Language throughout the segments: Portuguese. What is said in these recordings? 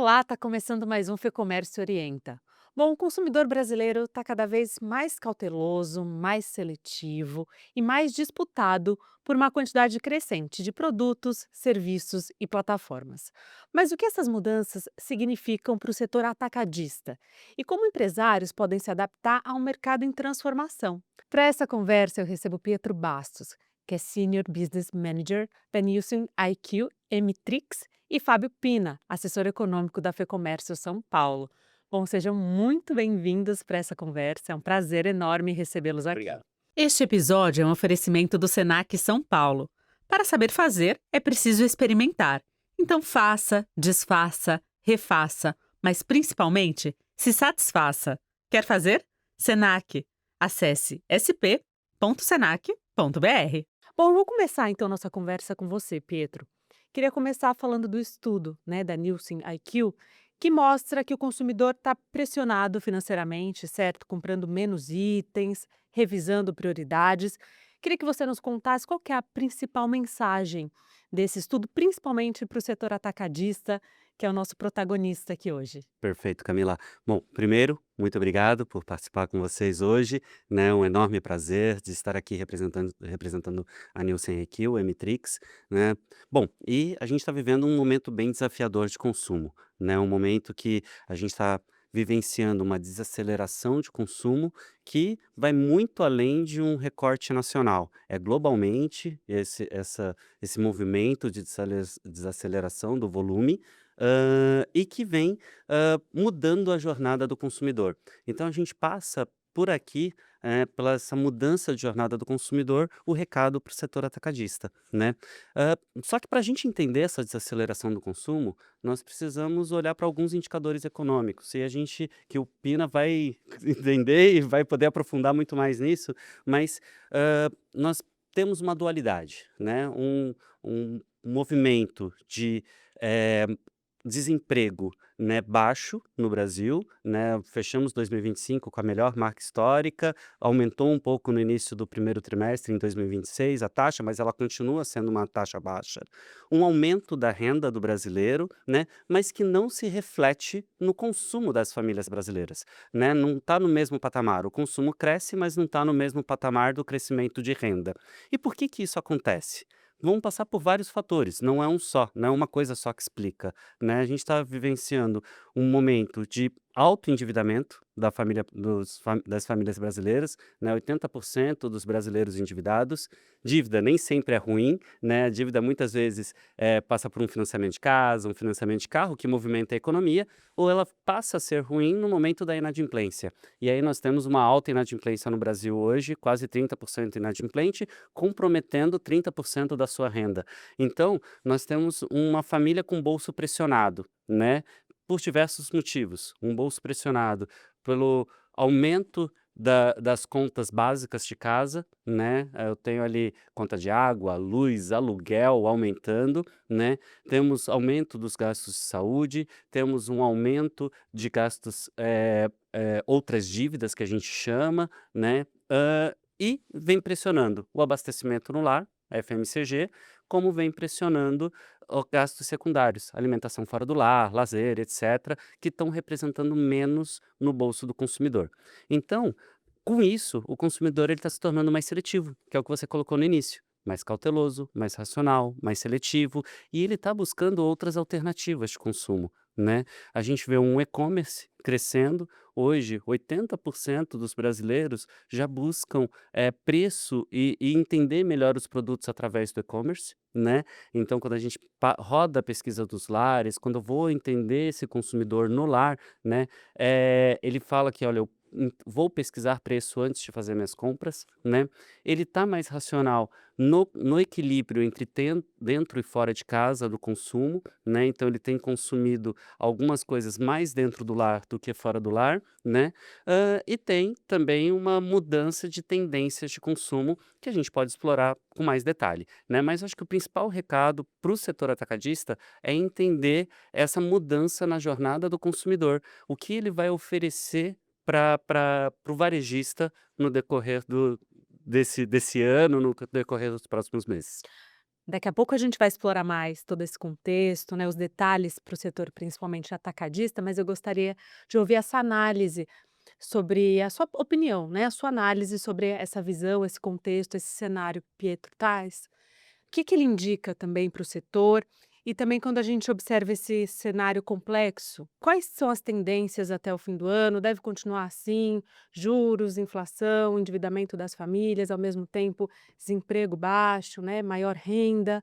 Olá, está começando mais um Fecomércio Orienta. Bom, o consumidor brasileiro está cada vez mais cauteloso, mais seletivo e mais disputado por uma quantidade crescente de produtos, serviços e plataformas. Mas o que essas mudanças significam para o setor atacadista? E como empresários podem se adaptar a um mercado em transformação? Para essa conversa, eu recebo Pietro Bastos, que é Senior Business Manager da Nielsen IQ Emitrix, e Fábio Pina, assessor econômico da Fecomércio São Paulo. Bom, sejam muito bem-vindos para essa conversa. É um prazer enorme recebê-los aqui. Obrigado. Este episódio é um oferecimento do Senac São Paulo. Para saber fazer, é preciso experimentar. Então faça, desfaça, refaça, mas principalmente se satisfaça. Quer fazer? Senac. Acesse sp.senac.br. Bom, eu vou começar então nossa conversa com você, Pietro. Queria começar falando do estudo, da Nielsen IQ, que mostra que o consumidor está pressionado financeiramente, certo? Comprando menos itens, revisando prioridades. Queria que você nos contasse qual que é a principal mensagem desse estudo, principalmente para o setor atacadista, que é o nosso protagonista aqui hoje. Perfeito, Camila. Bom, primeiro, muito obrigado por participar com vocês hoje, né? Um enorme prazer de estar aqui representando a Nielsen Equil, o Emitrix, né? Bom, e a gente está vivendo um momento bem desafiador de consumo, né? Um momento que a gente está vivenciando uma desaceleração de consumo que vai muito além de um recorte nacional. É globalmente esse movimento de desaceleração do volume, e que vem mudando a jornada do consumidor. Então a gente passa por aqui, pela essa mudança de jornada do consumidor, o recado para o setor atacadista, né. Hã, Só que para a gente entender essa desaceleração do consumo, nós precisamos olhar para alguns indicadores econômicos, e a gente que o Pina vai entender e vai poder aprofundar muito mais nisso, mas, nós temos uma dualidade, né, um movimento de, eh desemprego, né, baixo no Brasil, né, fechamos 2025 com a melhor marca histórica, aumentou um pouco no início do primeiro trimestre em 2026 a taxa, mas ela continua sendo uma taxa baixa. Um aumento da renda do brasileiro, né, mas que não se reflete no consumo das famílias brasileiras, né, não está no mesmo patamar. O consumo cresce, mas não está no mesmo patamar do crescimento de renda. E por que que isso acontece? Vamos passar por vários fatores, não é um só, não é uma coisa só que explica, né. A gente está vivenciando um momento de alto endividamento da família das famílias brasileiras, né, 80% dos brasileiros endividados. Dívida nem sempre é ruim, né, a dívida muitas vezes, passa por um financiamento de casa, um financiamento de carro que movimenta a economia, ou ela passa a ser ruim no momento da inadimplência. E aí nós temos uma alta inadimplência no Brasil hoje, quase 30% inadimplente, comprometendo 30% da sua renda. Então, nós temos uma família com bolso pressionado, né, por diversos motivos. Um bolso pressionado pelo aumento das contas básicas de casa, né? Eu tenho ali conta de água, luz, aluguel aumentando, né? Temos aumento dos gastos de saúde, temos um aumento de gastos, outras dívidas que a gente chama, né? E vem pressionando o abastecimento no lar, FMCG, como vem pressionando gastos secundários, alimentação fora do lar, lazer, etcétera, que estão representando menos no bolso do consumidor. Então, com isso, o consumidor está se tornando mais seletivo, que é o que você colocou no início. Mais cauteloso, mais racional, mais seletivo, e ele está buscando outras alternativas de consumo, né? A gente vê um e-commerce crescendo. Hoje, 80% dos brasileiros já buscam preço e entender melhor os produtos através do e-commerce, né? Então, quando a gente roda a pesquisa dos lares, quando eu vou entender esse consumidor no lar, né, ele fala que, olha, eu vou pesquisar preço antes de fazer minhas compras, né? Ele está mais racional no equilíbrio entre dentro e fora de casa do consumo, né? Então, ele tem consumido algumas coisas mais dentro do lar do que fora do lar, né? E tem também uma mudança de tendências de consumo que a gente pode explorar com mais detalhe, né? Mas acho que o principal recado para o setor atacadista é entender essa mudança na jornada do consumidor, o que ele vai oferecer para o varejista no decorrer desse ano, no decorrer dos próximos meses. Daqui a pouco a gente vai explorar mais todo esse contexto, né, os detalhes para o setor, principalmente atacadista, mas eu gostaria de ouvir essa análise sobre a sua opinião, né, a sua análise sobre essa visão, esse contexto, esse cenário que Pietro traz. Que ele indica também para o setor? E também quando a gente observa esse cenário complexo, quais são as tendências até o fim do ano? Deve continuar assim? Juros, inflação, endividamento das famílias, ao mesmo tempo desemprego baixo, né, maior renda.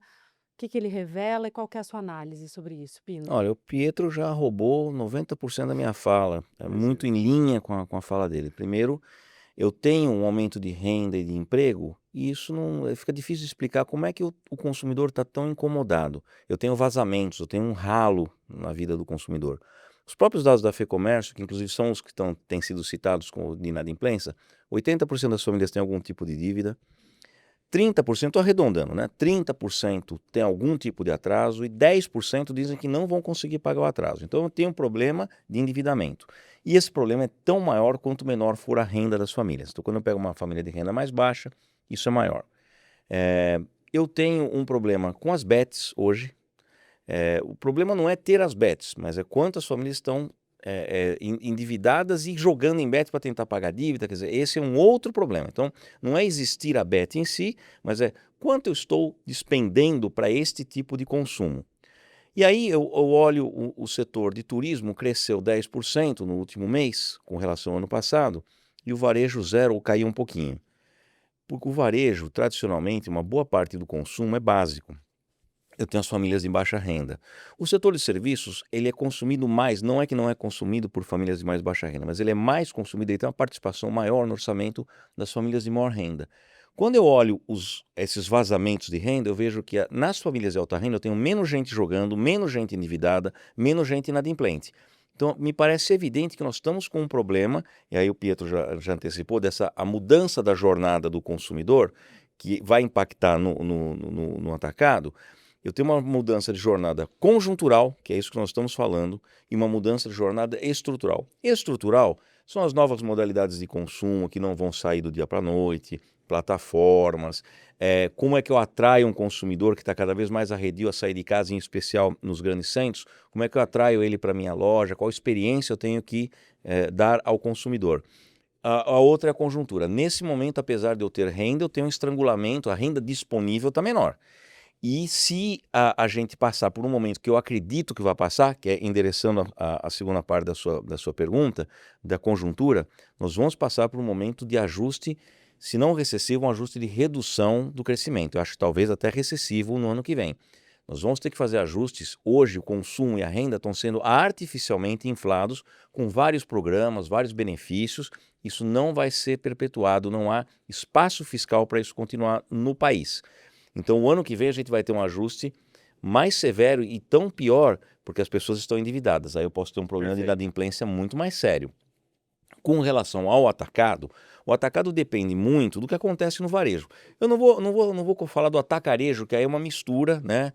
O que ele revela e qual que é a sua análise sobre isso, Pino? Olha, o Pietro já roubou 90% da minha fala, é muito em linha com a fala dele. Primeiro, eu tenho um aumento de renda e de emprego, e isso não fica difícil de explicar como é que o consumidor está tão incomodado. Eu tenho vazamentos, eu tenho um ralo na vida do consumidor. Os próprios dados da FEComércio, que inclusive são os que têm sido citados como de inadimplência, 80% das famílias têm algum tipo de dívida, 30%, estou arredondando, né? 30% tem algum tipo de atraso e 10% dizem que não vão conseguir pagar o atraso. Então eu tenho um problema de endividamento. E esse problema é tão maior quanto menor for a renda das famílias. Então quando eu pego uma família de renda mais baixa, isso é maior. Eh, eu tenho um problema com as bets hoje. O problema não é ter as bets, mas é quantas famílias estão endividadas e jogando em bet para tentar pagar a dívida. Quer dizer, esse é um outro problema. Então, não é existir a bet em si, mas é quanto eu estou despendendo para este tipo de consumo. E aí eu olho o setor de turismo, cresceu 10% no último mês, com relação ao ano passado, e o varejo zero ou caiu um pouquinho. Porque o varejo, tradicionalmente, uma boa parte do consumo é básico. Eu tenho as famílias de baixa renda. O setor de serviços, ele é consumido mais, não é que não é consumido por famílias de mais baixa renda, mas ele é mais consumido, ele tem uma participação maior no orçamento das famílias de maior renda. Quando eu olho esses vazamentos de renda, eu vejo que nas famílias de alta renda eu tenho menos gente jogando, menos gente endividada, menos gente inadimplente. Então, me parece evidente que nós estamos com um problema, e aí o Pietro já antecipou, a mudança da jornada do consumidor, que vai impactar no atacado. Eu tenho uma mudança de jornada conjuntural, que é isso que nós estamos falando, e uma mudança de jornada estrutural. Estrutural são as novas modalidades de consumo que não vão sair do dia para a noite, plataformas, como é que eu atraio um consumidor que está cada vez mais arredio a sair de casa, em especial nos grandes centros, como é que eu atraio ele para a minha loja, qual experiência eu tenho que dar ao consumidor. A outra é a conjuntura. Nesse momento, apesar de eu ter renda, eu tenho um estrangulamento, a renda disponível está menor. E se a gente passar por um momento que eu acredito que vai passar, que é endereçando a segunda parte da sua pergunta, da conjuntura, nós vamos passar por um momento de ajuste, se não recessivo, um ajuste de redução do crescimento. Eu acho que talvez até recessivo no ano que vem. Nós vamos ter que fazer ajustes. Hoje, o consumo e a renda estão sendo artificialmente inflados com vários programas, vários benefícios. Isso não vai ser perpetuado, não há espaço fiscal para isso continuar no país. Então, o ano que vem a gente vai ter um ajuste mais severo e tão pior, porque as pessoas estão endividadas. Aí eu posso ter um problema de inadimplência muito mais sério. Com relação ao atacado, o atacado depende muito do que acontece no varejo. Eu não vou falar do atacarejo, que aí é uma mistura, né?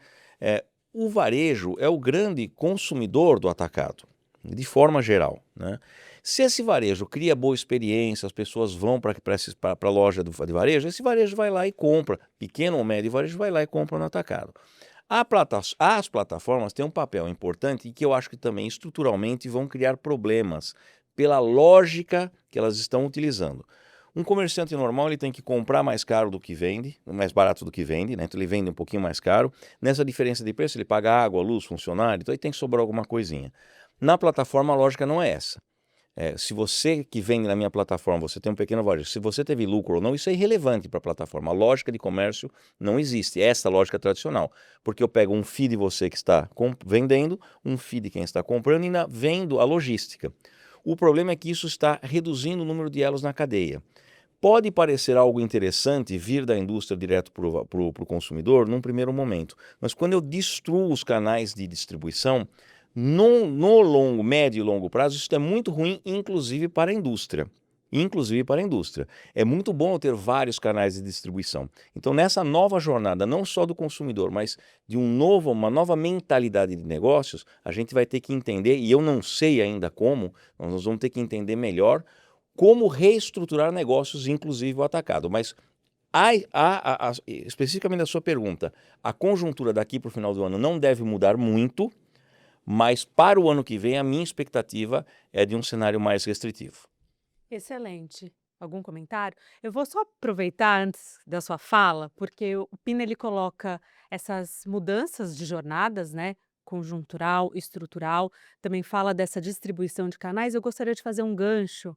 O varejo é o grande consumidor do atacado, de forma geral, né? Se esse varejo cria boa experiência, as pessoas vão para a loja de varejo, esse varejo vai lá e compra, pequeno ou médio varejo vai lá e compra no atacado. As plataformas têm um papel importante e que eu acho que também estruturalmente vão criar problemas pela lógica que elas estão utilizando. Um comerciante normal ele tem que comprar mais caro do que vende, mais barato do que vende, né? Então ele vende um pouquinho mais caro. Nessa diferença de preço ele paga água, luz, funcionário, então aí tem que sobrar alguma coisinha. Na plataforma a lógica não é essa. Se você que vende na minha plataforma, você tem um pequeno varejo, se você teve lucro ou não, isso é irrelevante para a plataforma. A lógica de comércio não existe, essa lógica tradicional. Porque eu pego um FII de você que está vendendo, um FII de quem está comprando e ainda vendo a logística. O problema é que isso está reduzindo o número de elos na cadeia. Pode parecer algo interessante vir da indústria direto para o consumidor num primeiro momento, mas quando eu destruo os canais de distribuição, no longo, médio e longo prazo, isso é muito ruim, inclusive para a indústria. Inclusive para a indústria. É muito bom eu ter vários canais de distribuição. Então, nessa nova jornada, não só do consumidor, mas de uma nova mentalidade de negócios, a gente vai ter que entender, e eu não sei ainda como, nós vamos ter que entender melhor como reestruturar negócios, inclusive o atacado. Mas Especificamente a sua pergunta, a conjuntura daqui para o final do ano não deve mudar muito, mas para o ano que vem a minha expectativa é de um cenário mais restritivo. Excelente. Algum comentário? Eu vou só aproveitar antes da sua fala, porque o Pina ele coloca essas mudanças de jornadas, né? Conjuntural, estrutural, também fala dessa distribuição de canais. Eu gostaria de fazer um gancho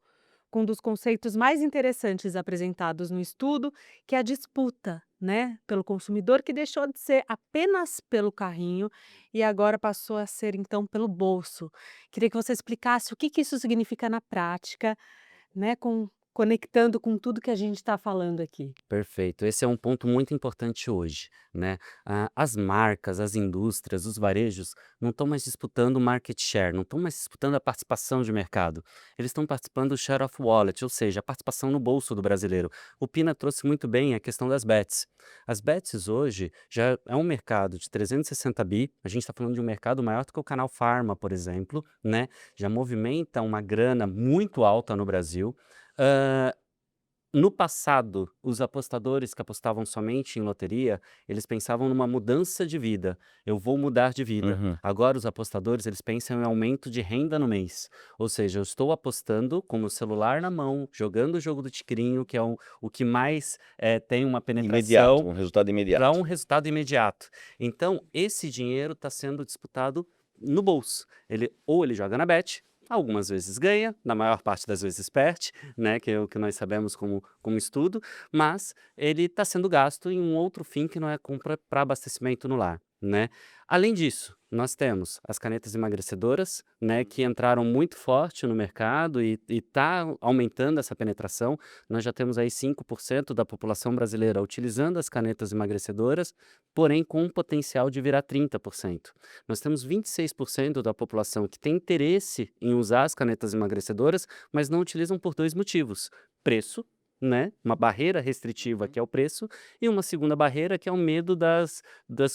com um dos conceitos mais interessantes apresentados no estudo, que é a disputa, né, pelo consumidor, que deixou de ser apenas pelo carrinho e agora passou a ser então pelo bolso. Queria que você explicasse o que que isso significa na prática, né, conectando com tudo que a gente está falando aqui. Perfeito. Esse é um ponto muito importante hoje, né? As marcas, as indústrias, os varejos não estão mais disputando o market share, não estão mais disputando a participação de mercado. Eles estão participando do share of wallet, ou seja, a participação no bolso do brasileiro. O Pina trouxe muito bem a questão das bets. As bets hoje já é um mercado de 360 bi, a gente está falando de um mercado maior do que o canal Pharma, por exemplo, né? Já movimenta uma grana muito alta no Brasil. Ah, no passado, os apostadores que apostavam somente em loteria, eles pensavam numa mudança de vida. Eu vou mudar de vida. Uhum. Agora, os apostadores, eles pensam em aumento de renda no mês. Ou seja, eu estou apostando com o celular na mão, jogando o jogo do tigrinho, que é o que mais tem uma Imediato, penetração um resultado para imediato. um resultado imediato. Então, esse dinheiro está sendo disputado no bolso. Ou ele joga na bet, algumas vezes ganha, na maior parte das vezes perde, né, que é o que nós sabemos como estudo, mas ele está sendo gasto em um outro fim que não é compra para abastecimento no lar, né. Além disso, nós temos as canetas emagrecedoras, né, que entraram muito forte no mercado e está aumentando essa penetração. Nós já temos aí 5% da população brasileira utilizando as canetas emagrecedoras, porém com um potencial de virar 30%. Nós temos 26% da população que tem interesse em usar as canetas emagrecedoras, mas não utilizam por 2 motivos: preço, né, uma barreira restritiva que é o preço, e uma segunda barreira que é o medo das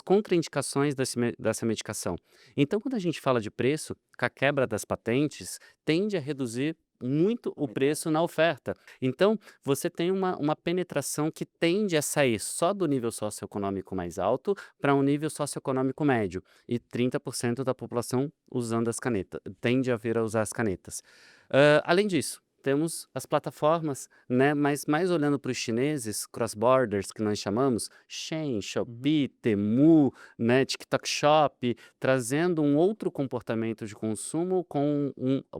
contraindicações dessa medicação. Então, quando a gente fala de preço, com a quebra das patentes, tende a reduzir muito o preço na oferta. Então, você tem uma penetração que tende a sair só do nível socioeconômico mais alto para um nível socioeconômico médio, e 30% da população usando as canetas, tende a vir a usar as canetas. Além disso, temos as plataformas, né, mas mais olhando para os chineses, cross-borders que nós chamamos, Shein, Shopee, Temu, né, TikTok Shop, trazendo um outro comportamento de consumo com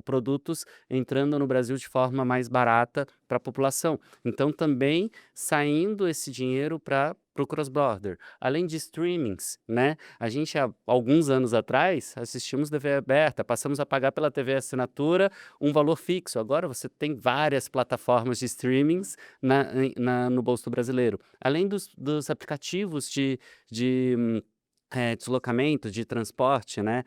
produtos entrando no Brasil de forma mais barata para a população. Então, também saindo esse dinheiro para o cross-border. Além de streamings, né? A gente, há alguns anos atrás, assistimos TV aberta, passamos a pagar pela TV assinatura um valor fixo. Agora você tem várias plataformas de streamings no bolso do brasileiro. Além dos aplicativos de deslocamento, de transporte, né?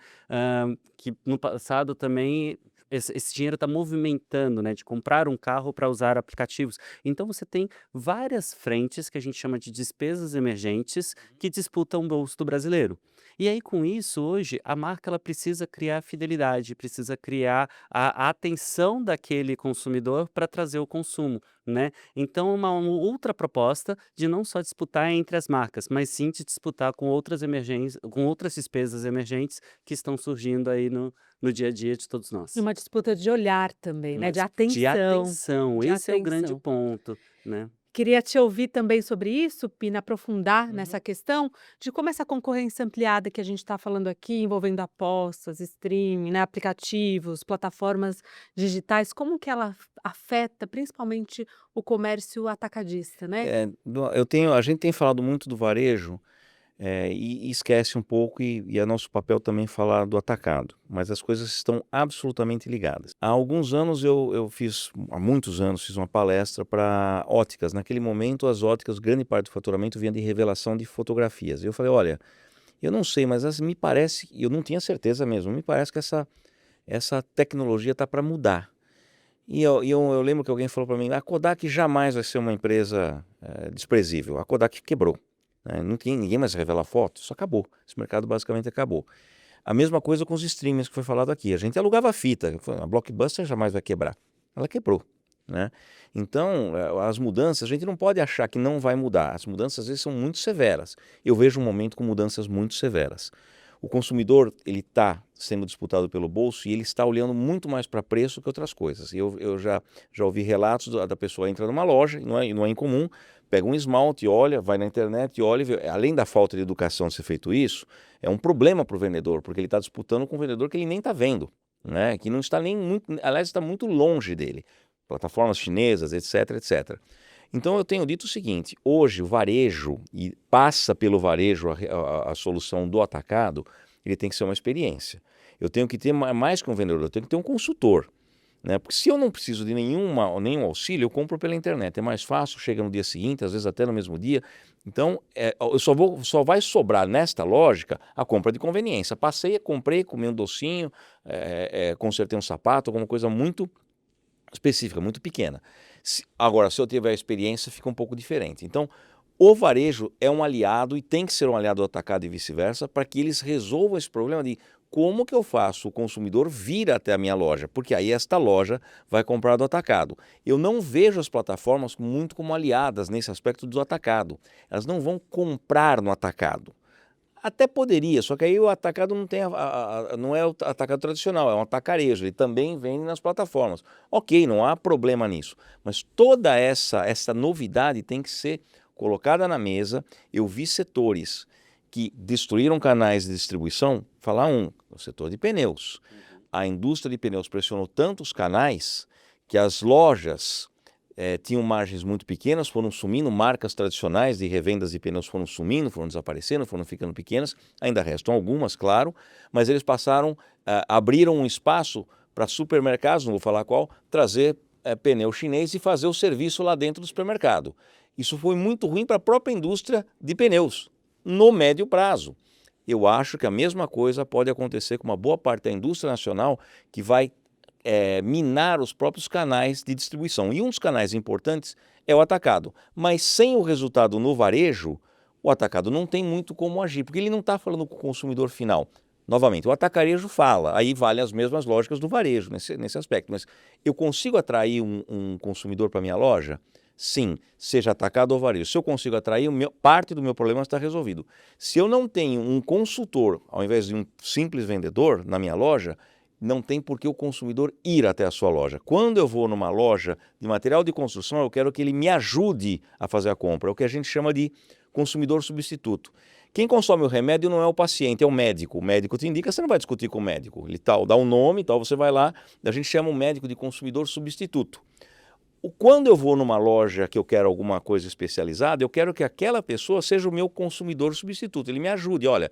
Que no passado também esse dinheiro está movimentando, né? De comprar um carro para usar aplicativos. Então você tem várias frentes que a gente chama de despesas emergentes que disputam o bolso do brasileiro. E aí, com isso, hoje, a marca ela precisa criar fidelidade, precisa criar a atenção daquele consumidor para trazer o consumo, né? Então, uma outra proposta de não só disputar entre as marcas, mas sim de disputar com outras emergências, com outras despesas emergentes que estão surgindo aí no dia a dia de todos E nós. uma disputa de olhar também, né, Uma de de atenção, atenção, de esse é o grande atenção. ponto, né? Queria te ouvir também sobre isso, Pina, aprofundar Uhum. nessa questão de como essa concorrência ampliada que a gente está falando aqui, envolvendo apostas, streaming, né, aplicativos, plataformas digitais, como que ela afeta principalmente o comércio atacadista, né? A gente tem falado muito do varejo, e esquece um pouco, e é nosso papel também falar do atacado, mas as coisas estão absolutamente ligadas. Há alguns anos há muitos anos, fiz uma palestra para óticas. Naquele momento, as óticas, grande parte do faturamento vinha de revelação de fotografias. Eu falei, olha, eu não sei, mas me parece, e eu não tinha certeza mesmo, me parece que essa tecnologia está para mudar. E eu lembro que alguém falou para mim, a Kodak jamais vai ser uma empresa desprezível. A Kodak quebrou, né? Não tinha ninguém mais revela foto, isso acabou. Esse mercado basicamente acabou. A mesma coisa com os streamers que foi falado aqui. A gente alugava fita, a Blockbuster jamais vai quebrar. Ela quebrou, né? Então, as mudanças, a gente não pode achar que não vai mudar. As mudanças às vezes são muito severas. Eu vejo um momento com mudanças muito severas. O consumidor, ele está sendo disputado pelo bolso e ele está olhando muito mais para preço que outras coisas. Eu já ouvi relatos da pessoa entra numa loja, e não é incomum, pega um esmalte, olha, vai na internet e olha, além da falta de educação de ser feito isso, é um problema para o vendedor, porque ele está disputando com um vendedor que ele nem está vendo, né? Que não está nem muito, aliás, está muito longe dele. Plataformas chinesas, etc, etc. Então eu tenho dito o seguinte, hoje o varejo, e passa pelo varejo a solução do atacado, ele tem que ser uma experiência. Eu tenho que ter mais que um vendedor, eu tenho que ter um consultor, né? Porque se eu não preciso de nenhum auxílio, eu compro pela internet, é mais fácil, chega no dia seguinte, às vezes até no mesmo dia. Então, só vai sobrar nesta lógica a compra de conveniência. Passei, comprei, comi um docinho, consertei um sapato, alguma coisa muito específica, muito pequena. Agora, se eu tiver a experiência, fica um pouco diferente. Então, o varejo é um aliado e tem que ser um aliado do atacado e vice-versa para que eles resolvam esse problema de como que eu faço o consumidor vir até a minha loja, porque aí esta loja vai comprar do atacado. Eu não vejo as plataformas muito como aliadas nesse aspecto do atacado. Elas não vão comprar no atacado. Até poderia, só que aí o atacado não tem não é o atacado tradicional, é um atacarejo, ele também vende nas plataformas. Ok, não há problema nisso, mas toda essa novidade tem que ser colocada na mesa. Eu vi setores que destruíram canais de distribuição, falar o setor de pneus. A indústria de pneus pressionou tanto os canais que as lojas tinham margens muito pequenas, foram sumindo, marcas tradicionais de revendas de pneus foram sumindo, foram desaparecendo, foram ficando pequenas, ainda restam algumas, claro, mas eles abriram um espaço para supermercados, não vou falar qual, trazer pneu chinês e fazer o serviço lá dentro do supermercado. Isso foi muito ruim para a própria indústria de pneus, no médio prazo. Eu acho que a mesma coisa pode acontecer com uma boa parte da indústria nacional que vai minar os próprios canais de distribuição. E um dos canais importantes é o atacado. Mas sem o resultado no varejo, o atacado não tem muito como agir, porque ele não está falando com o consumidor final. Novamente, o atacarejo fala, aí vale as mesmas lógicas do varejo nesse aspecto. Mas eu consigo atrair um consumidor para a minha loja? Sim, seja atacado ou varejo. Se eu consigo atrair, parte do meu problema está resolvido. Se eu não tenho um consultor, ao invés de um simples vendedor na minha loja, não tem por que o consumidor ir até a sua loja. Quando eu vou numa loja de material de construção, eu quero que ele me ajude a fazer a compra. É o que a gente chama de consumidor substituto. Quem consome o remédio não é o paciente, é o médico. O médico te indica, você não vai discutir com o médico. Ele dá um nome, você vai lá, a gente chama o médico de consumidor substituto. Quando eu vou numa loja que eu quero alguma coisa especializada, eu quero que aquela pessoa seja o meu consumidor substituto. Ele me ajude, olha,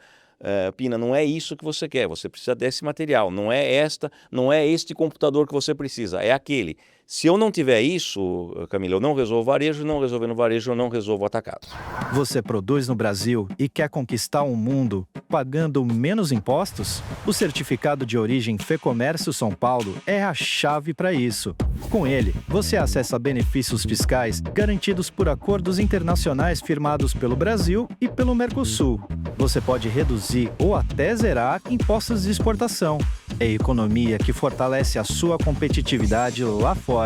Pina, não é isso que você quer, você precisa desse material, não é este computador que você precisa, é aquele. Se eu não tiver isso, Camila, eu não resolvo varejo, não resolvendo varejo, eu não resolvo atacado. Você produz no Brasil e quer conquistar um mundo pagando menos impostos? O certificado de origem Fecomércio São Paulo é a chave para isso. Com ele, você acessa benefícios fiscais garantidos por acordos internacionais firmados pelo Brasil e pelo Mercosul. Você pode reduzir ou até zerar impostos de exportação. É economia que fortalece a sua competitividade lá fora.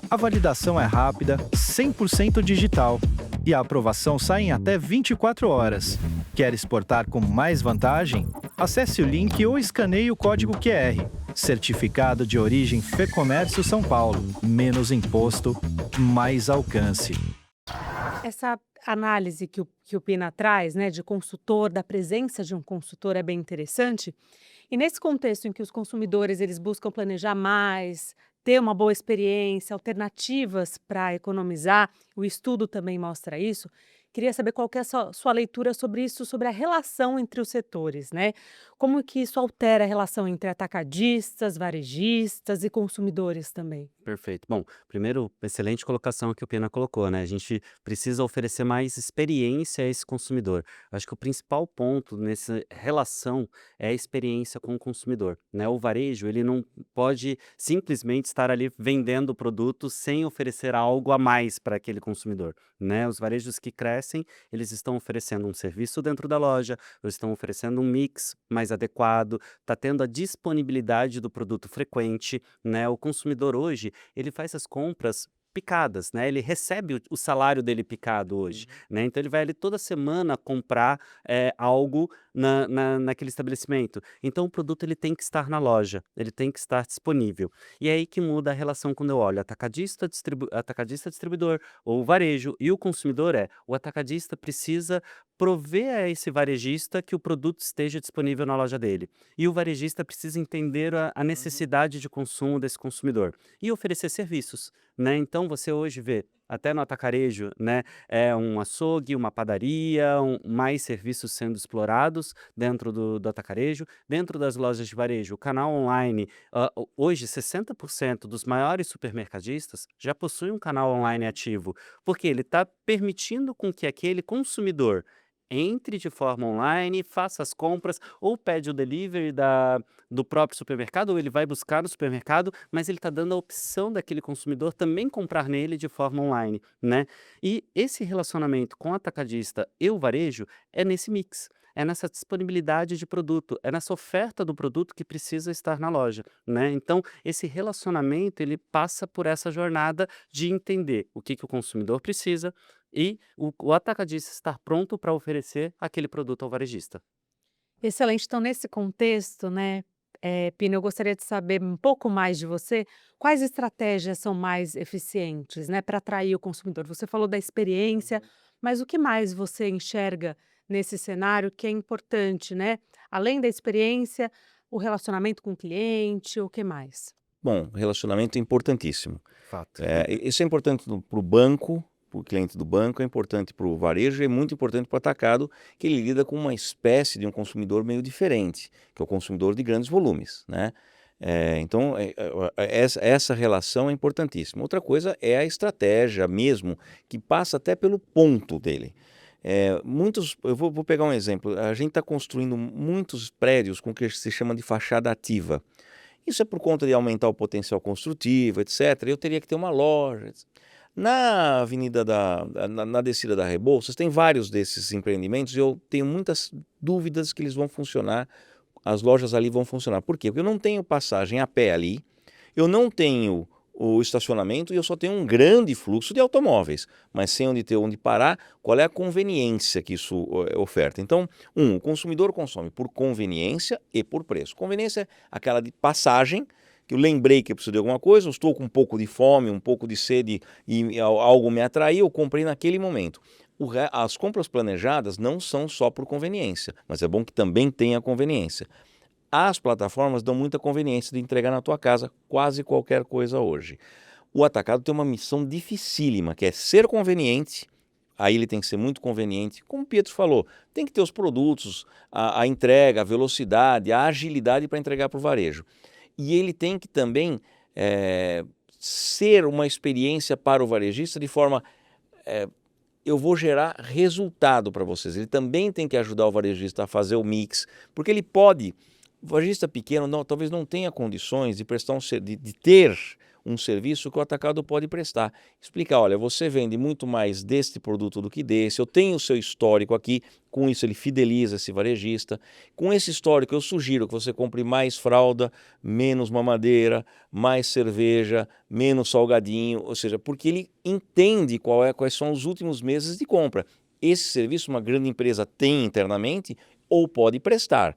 A validação é rápida, 100% digital. E a aprovação sai em até 24 horas. Quer exportar com mais vantagem? Acesse o link ou escaneie o código QR. Certificado de origem Fecomércio São Paulo. Menos imposto, mais alcance. Essa análise que o Pina traz, né, de consultor, da presença de um consultor é bem interessante. E nesse contexto em que os consumidores eles buscam planejar mais, ter uma boa experiência, alternativas para economizar, o estudo também mostra isso. Queria saber qual que é a sua leitura sobre isso, sobre a relação entre os setores, né? Como que isso altera a relação entre atacadistas, varejistas e consumidores também? Perfeito. Bom, primeiro, excelente colocação que o Pena colocou, né? A gente precisa oferecer mais experiência a esse consumidor. Acho que o principal ponto nessa relação é a experiência com o consumidor, né? O varejo, ele não pode simplesmente estar ali vendendo o produto sem oferecer algo a mais para aquele consumidor, né? Os varejos que crescem, eles estão oferecendo um serviço dentro da loja, eles estão oferecendo um mix mais adequado, está tendo a disponibilidade do produto frequente, né? O consumidor hoje, ele faz as compras picadas, né? Ele recebe o salário dele picado hoje, né? Então ele vai ali toda semana comprar algo naquele estabelecimento. Então o produto ele tem que estar na loja, ele tem que estar disponível. E é aí que muda a relação quando eu olho atacadista distribuidor ou varejo e o consumidor o atacadista precisa prover a esse varejista que o produto esteja disponível na loja dele. E o varejista precisa entender a necessidade de consumo desse consumidor e oferecer serviços, né? Então você hoje vê até no atacarejo, né, um açougue, uma padaria, mais serviços sendo explorados dentro do atacarejo, dentro das lojas de varejo, o canal online. Hoje 60% dos maiores supermercadistas já possuem um canal online ativo, porque ele está permitindo com que aquele consumidor entre de forma online, faça as compras, ou pede o delivery do próprio supermercado, ou ele vai buscar no supermercado, mas ele está dando a opção daquele consumidor também comprar nele de forma online, né? E esse relacionamento com o atacadista e o varejo é nesse mix. É nessa disponibilidade de produto, é nessa oferta do produto que precisa estar na loja, né? Então, esse relacionamento ele passa por essa jornada de entender o que o consumidor precisa e o atacadista estar pronto para oferecer aquele produto ao varejista. Excelente. Então, nesse contexto, né, Pina, eu gostaria de saber um pouco mais de você, quais estratégias são mais eficientes, né, para atrair o consumidor? Você falou da experiência, mas o que mais você enxerga nesse cenário que é importante, né? Além da experiência, o relacionamento com o cliente, o que mais? Bom, relacionamento é importantíssimo. Fato. Isso é importante para o banco, para o cliente do banco, é importante para o varejo e é muito importante para o atacado, que ele lida com uma espécie de um consumidor meio diferente, que é o consumidor de grandes volumes, né? Então, essa relação é importantíssima. Outra coisa é a estratégia mesmo, que passa até pelo ponto dele. Eu vou pegar um exemplo. A gente está construindo muitos prédios com o que se chama de fachada ativa. Isso é por conta de aumentar o potencial construtivo, etc. Eu teria que ter uma loja. Na avenida na descida da Rebouças, tem vários desses empreendimentos e eu tenho muitas dúvidas que eles vão funcionar, as lojas ali vão funcionar. Por quê? Porque eu não tenho passagem a pé ali, eu não tenho o estacionamento e eu só tenho um grande fluxo de automóveis, mas sem onde ter onde parar, qual é a conveniência que isso oferta? Então, o consumidor consome por conveniência e por preço. Conveniência é aquela de passagem, que eu lembrei que eu preciso de alguma coisa, eu estou com um pouco de fome, um pouco de sede e algo me atraiu, eu comprei naquele momento. As compras planejadas não são só por conveniência, mas é bom que também tenha conveniência. As plataformas dão muita conveniência de entregar na tua casa quase qualquer coisa hoje. O atacado tem uma missão dificílima, que é ser conveniente. Aí ele tem que ser muito conveniente. Como o Pietro falou, tem que ter os produtos, a entrega, a velocidade, a agilidade para entregar para o varejo. E ele tem que também ser uma experiência para o varejista de forma... eu vou gerar resultado para vocês. Ele também tem que ajudar o varejista a fazer o mix, porque ele pode... O varejista pequeno talvez não tenha condições de prestar de ter um serviço que o atacado pode prestar. Explicar, olha, você vende muito mais deste produto do que desse, eu tenho o seu histórico aqui, com isso ele fideliza esse varejista. Com esse histórico eu sugiro que você compre mais fralda, menos mamadeira, mais cerveja, menos salgadinho, ou seja, porque ele entende quais são os últimos meses de compra. Esse serviço uma grande empresa tem internamente ou pode prestar.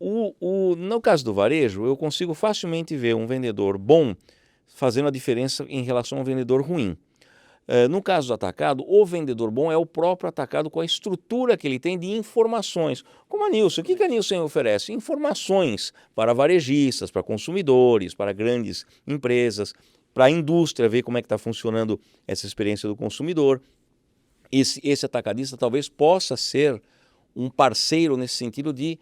No caso do varejo, eu consigo facilmente ver um vendedor bom fazendo a diferença em relação ao vendedor ruim. No caso do atacado, o vendedor bom é o próprio atacado com a estrutura que ele tem de informações. Como a Nielsen, o que a Nielsen oferece? Informações para varejistas, para consumidores, para grandes empresas, para a indústria, ver como é que está funcionando essa experiência do consumidor. Esse atacadista talvez possa ser um parceiro nesse sentido de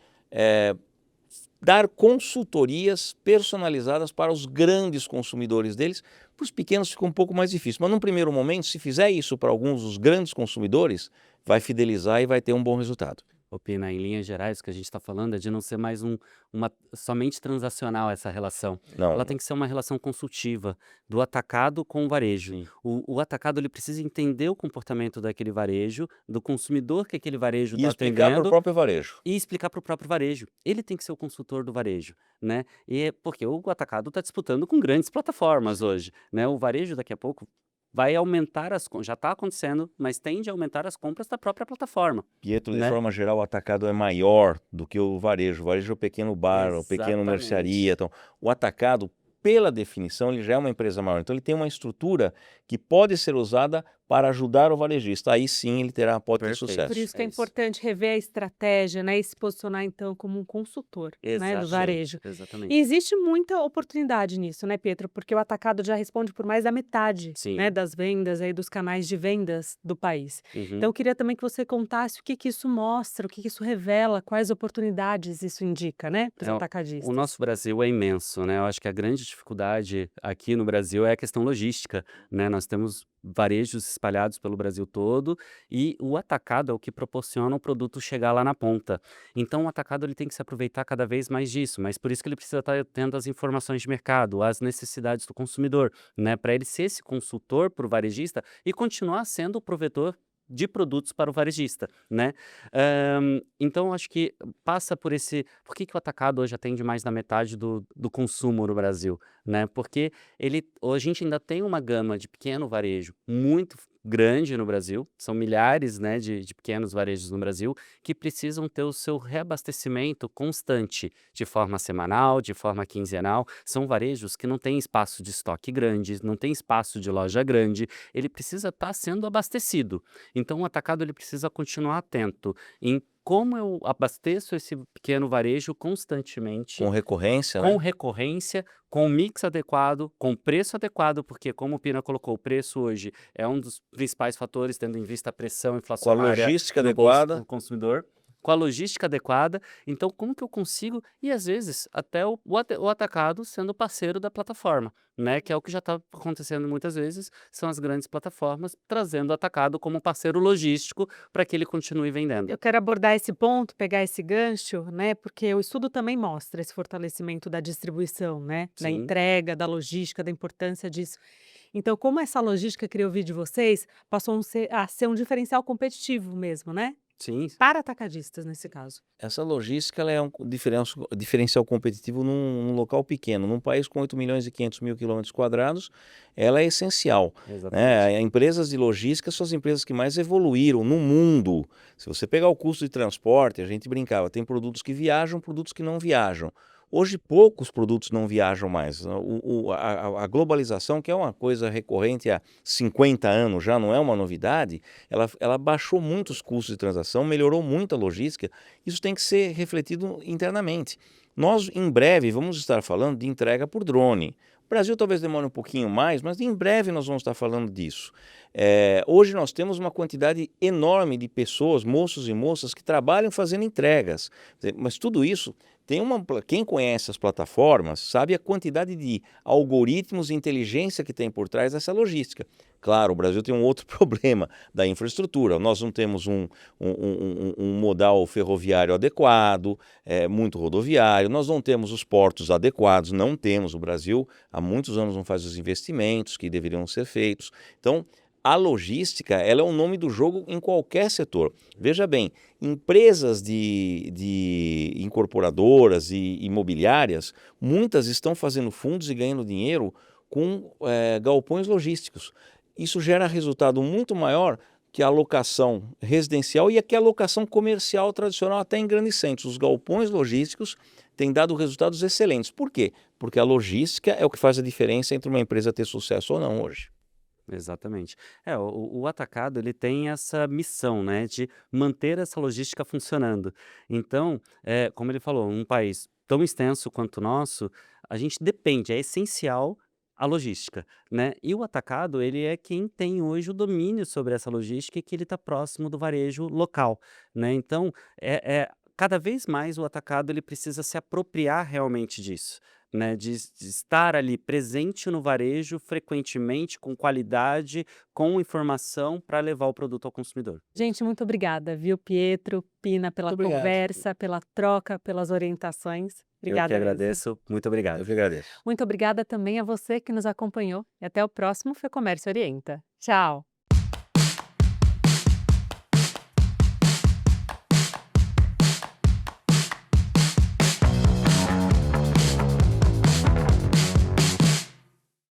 dar consultorias personalizadas para os grandes consumidores deles. Para os pequenos fica um pouco mais difícil, mas num primeiro momento, se fizer isso para alguns dos grandes consumidores, vai fidelizar e vai ter um bom resultado. Pina, em linhas gerais, o que a gente está falando é de não ser mais uma somente transacional essa relação. Não, Ela tem que ser uma relação consultiva do atacado com o varejo. sim. O atacado ele precisa entender o comportamento daquele varejo, do consumidor que aquele varejo E está explicar para o atendendo próprio varejo. e explicar para o próprio varejo. Ele tem que ser o consultor do varejo, né? E é porque o atacado está disputando com grandes plataformas hoje, né? O varejo daqui a pouco vai aumentar já está acontecendo, mas tende a aumentar as compras da própria plataforma, Pietro, de né? forma geral, o atacado é maior do que o varejo. O varejo é o pequeno bar, o pequeno mercearia. Exatamente. Então, o atacado, pela definição, ele já é uma empresa maior. Então, ele tem uma estrutura que pode ser usada para ajudar o varejista. Aí sim ele pode ter Perfeito. Por sucesso. isso que é É isso. importante rever a estratégia, né, e se posicionar então como um consultor, né, do Exatamente. varejo. E Exatamente. existe muita oportunidade nisso, né, Pietro? Porque o atacado já responde por mais da metade, né, Sim. das vendas aí dos canais de vendas do país. Uhum. Então eu queria também que você contasse o que que isso mostra, o que que isso revela, quais oportunidades isso indica, né, para os É, o atacadistas. nosso Brasil é imenso, né? Eu acho que a grande dificuldade aqui no Brasil é a questão logística, né? Nós temos varejos espalhados pelo Brasil todo e o atacado é o que proporciona o produto chegar lá na ponta. Então, o atacado ele tem que se aproveitar cada vez mais disso, mas por isso que ele precisa estar tendo as informações de mercado, as necessidades do consumidor, né? Para ele ser esse consultor para o varejista e continuar sendo o provedor de produtos para o varejista, né? Então, acho que passa por esse. Por que que o atacado hoje atende mais da metade do consumo no Brasil, né? Porque a gente ainda tem uma gama de pequeno varejo muito grande no Brasil, são milhares, né, de pequenos varejos no Brasil, que precisam ter o seu reabastecimento constante, de forma semanal, de forma quinzenal. São varejos que não têm espaço de estoque grande, não tem espaço de loja grande, ele precisa estar sendo abastecido. Então, o atacado ele precisa continuar atento em como eu abasteço esse pequeno varejo constantemente, Com recorrência, com né? recorrência, com mix adequado, com preço adequado, porque como o Pina colocou, o preço hoje é um dos principais fatores, tendo em vista a pressão Com a inflacionária logística no bolso adequada. do consumidor, com a logística adequada. Então, como que eu consigo? E às vezes até o atacado sendo parceiro da plataforma, né? Que é o que já está acontecendo muitas vezes, são as grandes plataformas trazendo o atacado como parceiro logístico para que ele continue vendendo. Eu quero abordar esse ponto, pegar esse gancho, né, porque o estudo também mostra esse fortalecimento da distribuição, né, da Sim, entrega, da logística, da importância disso. Então, como essa logística que eu ouvi de vocês passou a ser um diferencial competitivo mesmo, né, sim, para atacadistas nesse caso. Essa logística ela é um diferencial competitivo num local pequeno. Num país com 8.500.000 quilômetros quadrados, ela é essencial, exatamente. né? Empresas de logística são as empresas que mais evoluíram no mundo. Se você pegar o custo de transporte, a gente brincava, tem produtos que viajam, produtos que não viajam. Hoje, poucos produtos não viajam mais. A globalização, que é uma coisa recorrente há 50 anos, já não é uma novidade, ela baixou muito os custos de transação, melhorou muito a logística. Isso tem que ser refletido internamente. Nós, em breve, vamos estar falando de entrega por drone. O Brasil talvez demore um pouquinho mais, mas em breve nós vamos estar falando disso. Hoje nós temos uma quantidade enorme de pessoas, moços e moças, que trabalham fazendo entregas. Mas tudo isso quem conhece as plataformas sabe a quantidade de algoritmos e inteligência que tem por trás dessa logística. Claro, o Brasil tem um outro problema da infraestrutura. Nós não temos um modal ferroviário adequado, muito rodoviário, nós não temos os portos adequados, não temos. O Brasil há muitos anos não faz os investimentos que deveriam ser feitos. Então, a logística, ela é o nome do jogo em qualquer setor. Veja bem, empresas de incorporadoras e imobiliárias, muitas estão fazendo fundos e ganhando dinheiro com galpões logísticos. Isso gera resultado muito maior que a alocação residencial e que a alocação comercial tradicional até em grandes centros. Os galpões logísticos têm dado resultados excelentes. Por quê? Porque a logística é o que faz a diferença entre uma empresa ter sucesso ou não hoje. Exatamente. O atacado ele tem essa missão, né, de manter essa logística funcionando. Então, como ele falou, um país tão extenso quanto o nosso, a gente depende, é essencial a logística, né? E o atacado, ele é quem tem hoje o domínio sobre essa logística e que ele está próximo do varejo local, né? Então, cada vez mais o atacado ele precisa se apropriar realmente disso, né, de estar ali presente no varejo frequentemente, com qualidade, com informação para levar o produto ao consumidor. Gente, muito obrigada, viu, Pietro, Pina, pela Muito obrigado. conversa, pela troca, pelas orientações. Eu que Obrigada mesmo. agradeço, muito Eu obrigado. que agradeço. Muito obrigada também a você que nos acompanhou e até o próximo Fê Comércio Orienta. Tchau!